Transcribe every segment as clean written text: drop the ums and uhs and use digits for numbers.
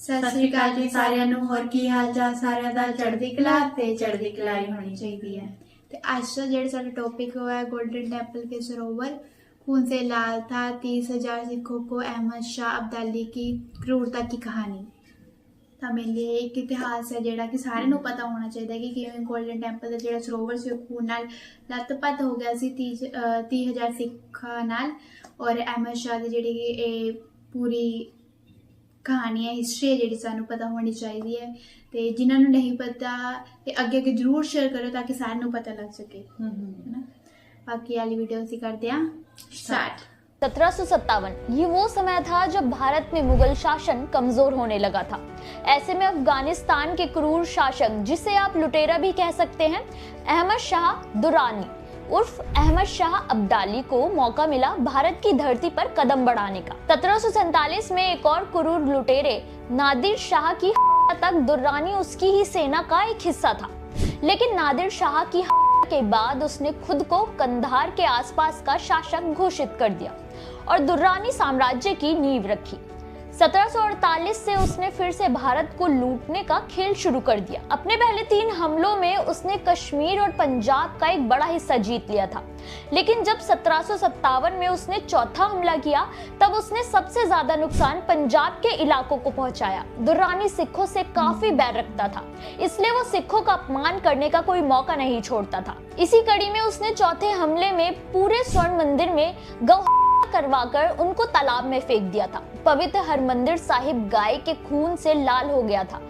ਸਤਿ ਸ੍ਰੀ ਅਕਾਲ ਜੀ ਸਾਰਿਆਂ ਨੂੰ। ਹੋਰ ਕੀ ਹਾਲ ਚਾਲ ਸਾਰਿਆਂ ਦਾ? ਚੜ੍ਹਦੀ ਕਲਾ ਤੇ ਚੜ੍ਹਦੀ ਕਲਾ ਹੀ ਹੋਣੀ ਚਾਹੀਦੀ ਹੈ। ਤੇ ਅੱਜ ਦਾ ਜਿਹੜਾ ਸਾਡਾ टॉपिक हुआ है गोल्डन टेम्पल के सरोवर खून से लाल था, 30,000 सिखों को अहमद शाह अब्दाली की क्रूरता की कहानी। ਤਾਂ ਮੇਰੇ ਲਈ ਇੱਕ ਇਤਿਹਾਸ ਹੈ ਜਿਹੜਾ ਕਿ ਸਾਰਿਆਂ ਨੂੰ ਪਤਾ ਹੋਣਾ ਚਾਹੀਦਾ ਕਿ ਕਿਵੇਂ ਗੋਲਡਨ ਟੈਂਪਲ ਦਾ ਜਿਹੜਾ ਸਰੋਵਰ ਸੀ ਉਹ ਖੂਨ ਨਾਲ ਲੱਥਪੱਥ ਹੋ ਗਿਆ ਸੀ 30,000 ਸਿੱਖਾਂ ਨਾਲ। ਔਰ ਅਹਿਮਦ ਸ਼ਾਹ ਦੀ ਜਿਹੜੀ ਇਹ ਪੂਰੀ ਕਹਾਣੀ ਹੈ, ਹਿਸਟਰੀ ਹੈ ਜਿਹੜੀ ਸਾਨੂੰ ਪਤਾ ਹੋਣੀ ਚਾਹੀਦੀ ਹੈ। ਤੇ ਜਿਨ੍ਹਾਂ ਨੂੰ ਨਹੀਂ ਪਤਾ ਤੇ ਅੱਗੇ ਅੱਗੇ ਜ਼ਰੂਰ ਸ਼ੇਅਰ ਕਰੋ ਤਾਂ ਕਿ ਸਾਰਿਆਂ ਨੂੰ ਪਤਾ ਲੱਗ ਸਕੇ, ਹੈ ਨਾ। ਬਾਕੀ ਵਾਲੀ ਵੀਡੀਓ ਅਸੀਂ ਕਰਦੇ ਹਾਂ स्टार्ट। 1757 ये वो समय था जब भारत में मुगल शासन कमजोर होने लगा था। ऐसे में अफगानिस्तान के क्रूर शासक, जिसे आप लुटेरा भी कह सकते हैं, अहमद शाह दुरानी उर्फ अहमद शाह अब्दाली को मौका मिला भारत की धरती पर कदम बढ़ाने का। 1747 में एक और क्रूर लुटेरे नादिर शाह की तक दुर्रानी उसकी ही सेना का एक हिस्सा था। लेकिन नादिर शाह की के बाद उसने खुद को कंधार के आसपास का शासक घोषित कर दिया और दुर्रानी साम्राज्य की नींव रखी। 1748 से उसने फिर से भारत को लूटने का खेल शुरू कर दिया। अपने पहले 3 हमलों में उसने कश्मीर और पंजाब का एक बड़ा हिस्सा जीत लिया था। लेकिन जब 1757 में उसने चौथा हमला किया तब उसने सबसे ज्यादा नुकसान पंजाब के इलाकों को पहुंचाया। दुर्रानी सिखों से काफी बैर रखता था, इसलिए वो सिखों का अपमान करने का कोई मौका नहीं छोड़ता था। इसी कड़ी में उसने चौथे हमले में पूरे स्वर्ण मंदिर में गौ करवाकर उनको तालाब में फेंक दिया था। पवित्र हरमंदिर साहिब गाय के खून से लाल हो गया था।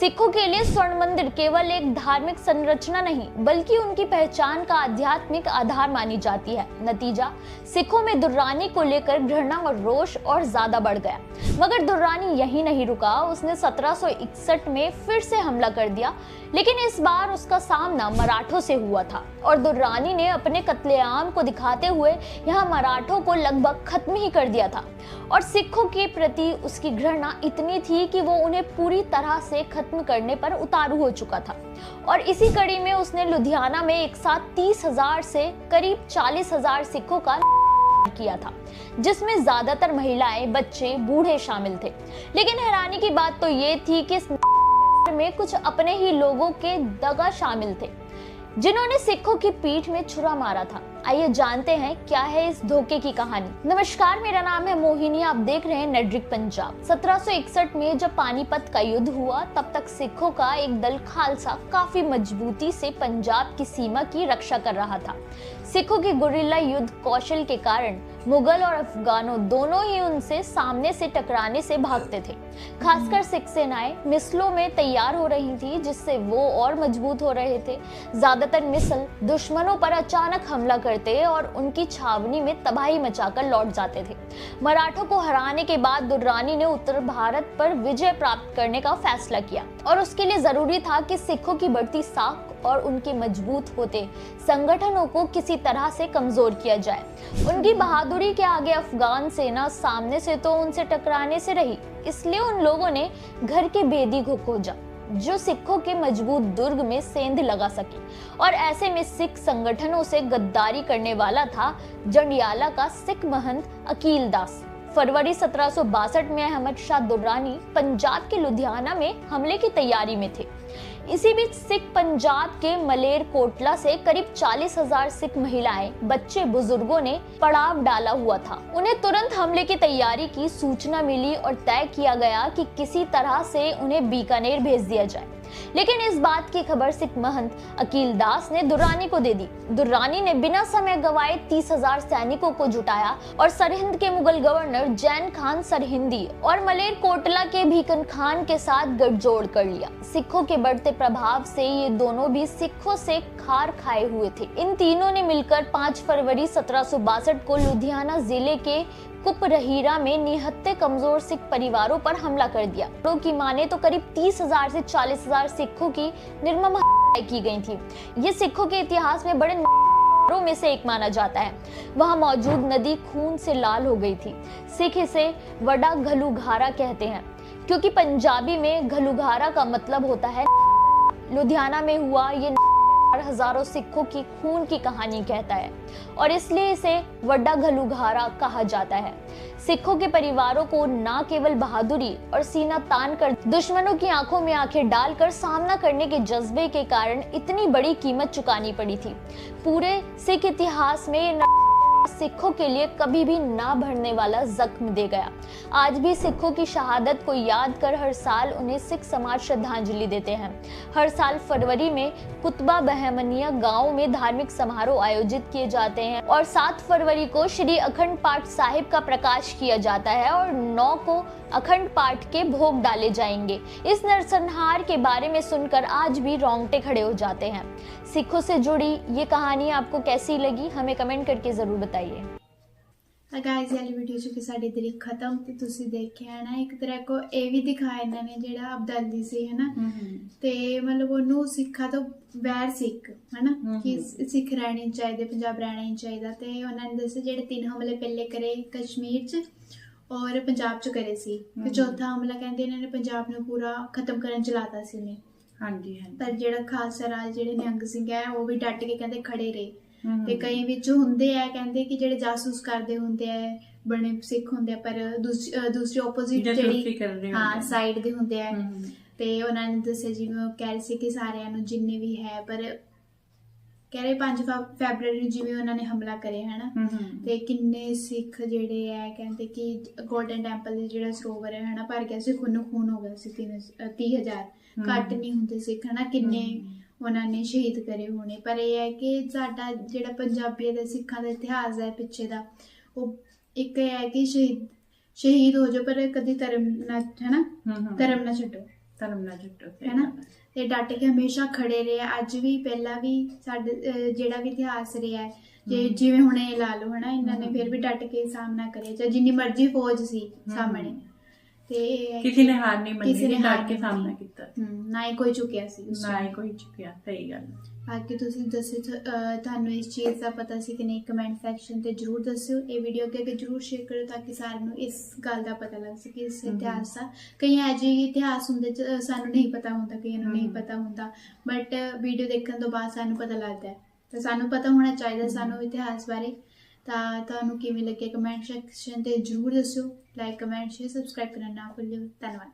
सिखों के लिए स्वर्ण मंदिर केवल एक धार्मिक संरचना नहीं बल्कि उनकी पहचान का आध्यात्मिक आधार मानी जाती है। नतीजा, सिखों में दुर्रानी को लेकर घृणा और रोष और ज्यादा बढ़ गया। मगर दुर्रानी यही नहीं रुका, उसने 1761 में फिर से हमला कर दिया। लेकिन इस बार उसका सामना मराठों से हुआ था और दुर्रानी ने अपने कत्लेआम को दिखाते हुए यहाँ मराठों को लगभग खत्म ही कर दिया था। और सिखों के प्रति उसकी घृणा इतनी थी कि वो उन्हें पूरी तरह से खत्म करने पर उतारू हो चुका था। और इसी कड़ी में उसने लुधियाना में एक साथ 30,000 से करीब 40,000 सिखों का किया था, जिसमें ज्यादातर महिलाएं, बच्चे, बूढ़े शामिल थे। लेकिन हैरानी की बात तो ये थी कि इस में कुछ अपने ही लोगों के दगा शामिल थे जिन्होंने सिखों की पीठ में छुरा मारा था। आइए जानते हैं क्या है इस धोखे की कहानी। नमस्कार, मेरा नाम है मोहिनी, आप देख रहे हैं नेड्रिक पंजाब। 1761 में जब पानीपत का युद्ध हुआ तब तक सिखों का एक दल खालसा काफी मजबूती से पंजाब की सीमा की रक्षा कर रहा था। सिखों के गुरिल्ला युद्ध कौशल के कारण मुगल और अफगानों दोनों ही उनसे सामने से टकराने से भागते थे। खासकर सिख सेनाएं मिसलों में तैयार हो रही थी, जिससे वो और मजबूत हो रहे थे। ज्यादातर मिसल दुश्मनों पर अचानक हमला करते और उनकी छावनी में तबाही मचाकर लौट जाते थे। मराठों को हराने के बाद दुर्रानी ने उत्तर भारत पर विजय प्राप्त करने का फैसला किया और उसके लिए जरूरी था कि सिखों की बढ़ती साख और उनके मजबूत होते संगठनों को किसी तरह से कमजोर किया जाए। उनकी बहादुरी के आगे अफगान सेना सामने से तो उनसे टकराने से रही, इसलिए उन लोगों ने घर के भेदी को खोजा जो सिखों के मजबूत दुर्ग में सेंध लगा सके। और ऐसे में सिख संगठनों से गद्दारी करने वाला था जंडियाला का सिख महंत अकील दास। फरवरी 1762 में अहमद शाह दुर्रानी पंजाब के लुधियाना में हमले की तैयारी में थे। इसी बीच सिख पंजाब के मलेर कोटला से करीब 40,000 सिख महिलाएं, बच्चे, बुजुर्गों ने पड़ाव डाला हुआ था। उन्हें तुरंत हमले की तैयारी की सूचना मिली और तय किया गया कि किसी तरह से उन्हें बीकानेर भेज दिया जाए। लेकिन इस बात की खबर सिख महंत अकील दास ने दुर्रानी को दे दी। दुर्रानी ने बिना समय गवाए 30,000 सैनिकों को जुटाया और सरहिंद के मुगल गवर्नर जैन खान सरहिंदी और मलेर कोटला के भीकन खान के साथ गठजोड़ कर लिया। सिखों के बढ़ते प्रभाव से ये दोनों भी सिखों से खार खाए हुए थे। इन तीनों ने मिलकर 5 फरवरी 1762 को लुधियाना जिले के कुपरहीरा में निहत्थे कमजोर सिख परिवारों पर हमला कर दिया। की माने तो करीब 30,000 से 40,000 सिखों की निर्मम हत्या की गई थी। ये सिखों के इतिहास में बड़े में से एक माना जाता है। वहां मौजूद नदी खून से लाल हो गई थी। सिख इसे वडा घलुघारा कहते हैं, क्योंकि पंजाबी में घलुघारा का मतलब होता है। लुधियाना में हुआ ये हजारों सिखों की खून की कहानी कहता है और इसलिए इसे वड्डा घलूघारा कहा जाता है। सिखों के परिवारों को न केवल बहादुरी और सीना तान कर दुश्मनों की आंखों में आंखें डालकर सामना करने के जज्बे के कारण इतनी बड़ी कीमत चुकानी पड़ी थी। पूरे सिख इतिहास में ये सिखों के लिए कभी भी ना भरने वाला जख्म दे गया। आज भी सिखों की शहादत को याद कर हर साल उन्हें सिख समाज श्रद्धांजलि देते हैं। हर साल फरवरी में कुतबा बहमनिया गांव में धार्मिक समारोह आयोजित किए जाते हैं और 7 फरवरी को श्री अखंड पाठ साहिब का प्रकाश किया जाता है और 9 को अखंड पाठ के भोग डाले जाएंगे। इस नरसंहार के बारे में सुनकर आज भी रोंगटे खड़े हो जाते हैं। सिखों से जुड़ी ये कहानी आपको कैसी लगी हमें कमेंट करके जरूर बताइए। ਤਾਂ ਗਾਇਜ਼ ਵਾਲੀ ਵੀਡੀਓ ਚ ਕਿ ਸਾਡੀ ਤਰੀਕ ਖਤਮ ਤੇ ਤੁਸੀਂ ਦੇਖਿਆ ਹੈ ਨਾ ਇੱਕ ਤਰ੍ਹਾਂ ਕੋ ਇਹ ਵੀ ਦਿਖਾਇਆ ਇਹਨਾਂ ਨੇ ਜਿਹੜਾ ਅਬਦਾਲੀ ਸੀ ਹੈ ਨਾ ਤੇ ਮਤਲਬ ਉਹਨੂੰ ਸਿੱਖਾਂ ਤੋਂ ਵੈਰ ਸਿੱਖ ਹੈ ਨਾ ਕਿ ਸਿੱਖ ਰਹਿਣੇ ਚਾਹੀਦੇ ਪੰਜਾਬ ਰਹਿਣਾ ਚਾਹੀਦਾ ਤੇ ਉਹਨਾਂ ਨੇ ਦੱਸਿਆ ਜਿਹੜੇ 3 ਹਮਲੇ ਪਹਿਲੇ ਕਰੇ ਕਸ਼ਮੀਰ ਚ ਔਰ ਪੰਜਾਬ ਚ ਕਰੇ ਸੀ ਤੇ ਚੌਥਾ ਹਮਲਾ ਕਹਿੰਦੇ ਇਹਨਾਂ ਨੇ ਪੰਜਾਬ ਨੂੰ ਪੂਰਾ ਖਤਮ ਕਰਨ ਚਲਾਤਾ ਸੀ ਉਹਨੇ ਹਾਂਜੀ ਪਰ ਜਿਹੜਾ ਖਾਲਸਾ ਰਾਜ ਜਿਹੜੇ ਨਿਹੰਗ ਸਿੰਘ ਹੈ ਉਹ ਵੀ ਡਟ ਕੇ ਕਹਿੰਦੇ ਖੜੇ ਰਹੇ ਤੇ ਕਈ ਵਿੱਚ ਹੁੰਦੇ ਆ ਕਹਿੰਦੇ ਕਿ ਜਿਹੜੇ ਜਾਸੂਸ ਕਰਦੇ ਹੁੰਦੇ ਆ ਬਣੇ ਸਿੱਖ ਹੁੰਦੇ ਆ ਪਰ ਦੂਸਰੀ ਆਪੋਜ਼ਿਟ ਜਿਹੜੀ ਹਾਂ ਸਾਈਡ ਦੇ ਹੁੰਦੇ ਆ ਤੇ ਉਹਨਾਂ ਨੇ ਦੱਸਿਆ ਜਿਵੇਂ ਉਹ ਕਹਿ ਰਹੇ ਸੀ ਕਿ ਸਾਰਿਆਂ ਨੂੰ ਜਿੰਨੇ ਵੀ ਹੈ ਪਰ ਕਹਿ ਰਹੇ 5 ਫੈਬਰਵਰੀ ਨੂੰ ਜਿਵੇਂ ਉਹਨਾਂ ਨੇ ਹਮਲਾ ਕਰਿਆ ਹੈ ਨਾ ਤੇ ਕਿੰਨੇ ਸਿੱਖ ਜਿਹੜੇ ਆ ਕਹਿੰਦੇ ਕਿ ਗੋਲਡਨ ਟੈਂਪਲ ਦੇ ਜਿਹੜਾ ਸਰੋਵਰ ਹੈ ਨਾ ਭਰ ਗਿਆ ਸੀ ਖੂਨ ਹੋ ਗਿਆ ਸੀ 30,000 ਘੱਟ ਨਹੀਂ ਹੁੰਦੇ ਸਿੱਖ ਹੈ ਨਾ ਕਿੰਨੇ ਉਹਨਾਂ ਨੇ ਸ਼ਹੀਦ ਕਰੇ ਹੋਣੇ ਪਰ ਇਹ ਹੈ ਕਿ ਸਾਡਾ ਜਿਹੜਾ ਪੰਜਾਬੀਆਂ ਦੇ ਸਿੱਖਾਂ ਦਾ ਇਤਿਹਾਸ ਹੈ ਪਿੱਛੇ ਦਾ ਉਹ ਇੱਕ ਹੈ ਕਿ ਸ਼ਹੀਦ ਹੋ ਜਾਓ ਪਰ ਕਦੀ ਧਰਮ ਨਾ ਛੱਡੋ ਹੈ ਨਾ ਤੇ ਡਟ ਕੇ ਹਮੇਸ਼ਾ ਖੜੇ ਰਹੇ ਅੱਜ ਵੀ ਪਹਿਲਾਂ ਵੀ ਸਾਡੇ ਜਿਹੜਾ ਵੀ ਇਤਿਹਾਸ ਰਿਹਾ ਹੈ ਜਿਵੇਂ ਹੁਣ ਇਹ ਲਾ ਲਓ ਹਨਾ ਇਹਨਾਂ ਨੇ ਫਿਰ ਵੀ ਡਟ ਕੇ ਸਾਹਮਣਾ ਕਰਿਆ ਚਾਹੇ ਜਿੰਨੀ ਮਰਜ਼ੀ ਫੌਜ ਸੀ ਸਾਹਮਣੇ ਤੇ ਕਿਸੇ ਨੇ ਹਾਰ ਨਹੀਂ ਮੰਨੀ ਡਟ ਕੇ ਸਾਹਮਣਾ ਕੀਤਾ ਨਾ ਹੀ ਕੋਈ ਝੁਕਿਆ ਸੀ ਸਹੀ ਗੱਲ ਬਾਕੀ ਤੁਸੀਂ ਦੱਸੋ ਤੁਹਾਨੂੰ ਇਸ ਚੀਜ਼ ਦਾ ਪਤਾ ਸੀ ਕਿ ਨਹੀਂ ਕਮੈਂਟ ਸੈਕਸ਼ਨ ਤੇ ਜਰੂਰ ਦੱਸਿਓ ਇਹ ਵੀਡੀਓ ਅੱਗੇ ਜਰੂਰ ਸ਼ੇਅਰ ਕਰੋ ਤਾਂ ਕਿ ਸਾਰਿਆਂ ਨੂੰ ਇਸ ਗੱਲ ਦਾ ਪਤਾ ਲੱਗ ਸਕੇ ਇਸ ਇਤਿਹਾਸ ਦਾ ਕਈ ਅਜਿਹੇ ਇਤਿਹਾਸ ਹੁੰਦੇ ਸਾਨੂੰ ਨਹੀਂ ਪਤਾ ਹੁੰਦਾ ਕਈਆਂ ਨੂੰ ਨਹੀਂ ਪਤਾ ਹੁੰਦਾ ਬਟ ਵੀਡੀਓ ਦੇਖਣ ਤੋਂ ਬਾਅਦ ਸਾਨੂੰ ਪਤਾ ਲੱਗਦਾ ਹੈ ਤਾਂ ਸਾਨੂੰ ਪਤਾ ਹੋਣਾ ਚਾਹੀਦਾ ਸਾਨੂੰ ਇਤਿਹਾਸ ਬਾਰੇ ਤਾਂ ਤੁਹਾਨੂੰ ਕਿਵੇਂ ਲੱਗਿਆ ਕਮੈਂਟ ਸੈਕਸ਼ਨ ਤੇ ਜਰੂਰ ਦੱਸਿਓ ਲਾਈਕ ਕਮੈਂਟ ਸ਼ੇਅਰ ਸਬਸਕ੍ਰਾਈਬ ਕਰਨਾ ਨਾ ਭੁੱਲਿਓ ਧੰਨਵਾਦ